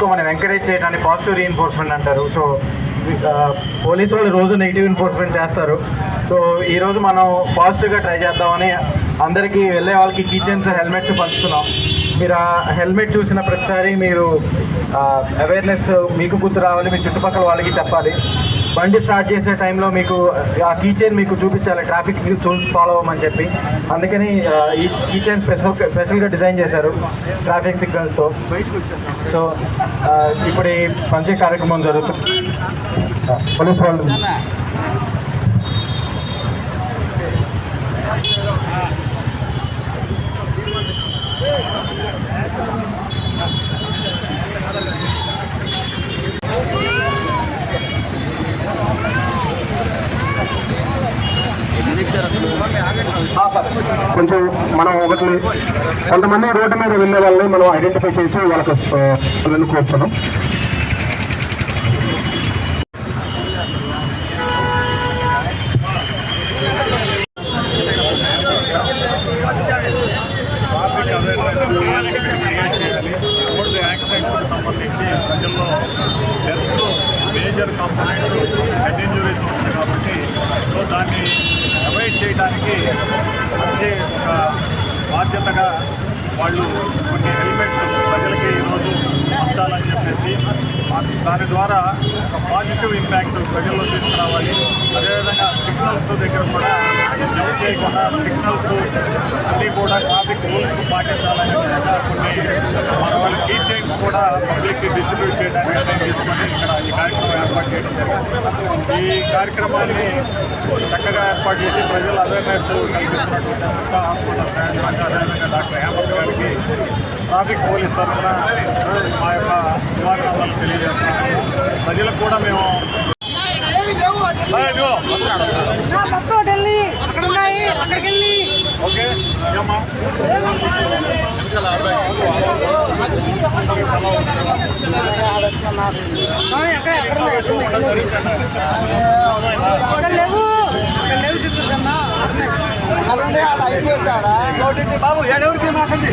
ఎక్కువ మనం ఎంకరేజ్ చేయడానికి పాజిటివ్ రీఎన్ఫోర్స్మెంట్ అంటారు. సో పోలీసు వాళ్ళు రోజు నెగిటివ్ ఎన్ఫోర్స్మెంట్ చేస్తారు. సో ఈరోజు మనం పాజిటివ్గా ట్రై చేద్దామని అందరికీ వెళ్ళే వాళ్ళకి కిచెన్స్ హెల్మెట్స్ పంచుతున్నాం. మీరు ఆ హెల్మెట్ చూసిన ప్రతిసారి మీరు అవేర్నెస్ మీకు గుర్తు రావాలి, మీ చుట్టుపక్కల వాళ్ళకి చెప్పాలి. బండి స్టార్ట్ చేసే టైంలో మీకు ఆ కీచైన్ మీకు చూపించాలి, ట్రాఫిక్ రూల్స్ ఫాలో అవ్వమని చెప్పి. అందుకని ఈ కీచైన్ స్పెషల్గా డిజైన్ చేశారు ట్రాఫిక్ సిగ్నల్స్తో. సో ఇప్పుడు ఈ పంచే కార్యక్రమం జరుగుతుంది. పోలీస్ వాళ్ళు కొంచెం మనం కొంతమంది రోడ్డు మీద వెళ్ళే వాళ్ళని మనం ఐడెంటిఫై చేసి వాళ్ళకి కోరుతున్నాం. యాక్సిడెంట్స్కి సంబంధించి ప్రజల్లో deaths major component head injuries ఉంటుంది కాబట్టి సో దాన్ని అవాయిడ్ చేయడానికి వచ్చే ఒక బాధ్యతగా వాళ్ళు కొన్ని హెల్మెట్స్ ప్రజలకి ఈరోజు పంచాలని చెప్పేసి దాని ద్వారా ఒక పాజిటివ్ ఇంపాక్ట్ ప్రజల్లో తీసుకురావాలి. అదేవిధంగా సిగ్నల్స్ దగ్గర కూడా జంప్ చేయకుండా సిగ్నల్స్ అన్నీ కూడా ట్రాఫిక్ రూల్స్ పాటించాలని కొన్ని మన వాళ్ళ కీ చైన్స్ కూడా పబ్లిక్కి డిస్ట్రిబ్యూట్ చేయడానికి నిర్ణయం తీసుకొని ఇక్కడ ఈ కార్యక్రమం ఏర్పాటు చేయడం జరిగింది. ఈ కార్యక్రమాన్ని చక్కగా ఏర్పాటు చేసి ప్రజలు అవేర్నెస్ కల్పిస్తున్నటువంటి ముక్తా హాస్పిటల్ సహాయంగా అదేవిధంగా డాక్టర్ హేమంత్ గారికి ట్రాఫిక్ పోలీస్ తరఫున మా యొక్క శుభాకాంక్షలు తెలియజేస్తున్నాము. ప్రజలకు కూడా మేము ఓకే బాబు ఎవరికి మాట్లాడి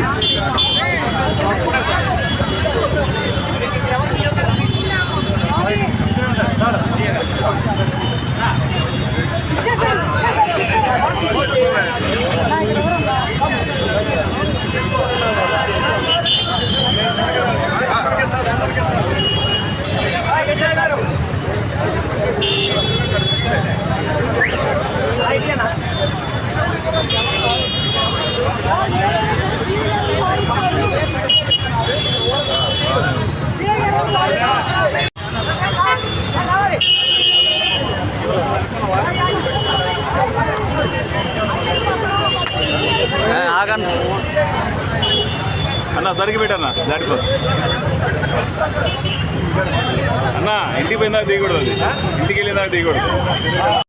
అన్న సరికి పెట్టన్నా దాటిపో అన్న ఇంటికి పోయిందాక దిగకూడదు, ఇంటికి వెళ్ళిందాక దిగకూడదు.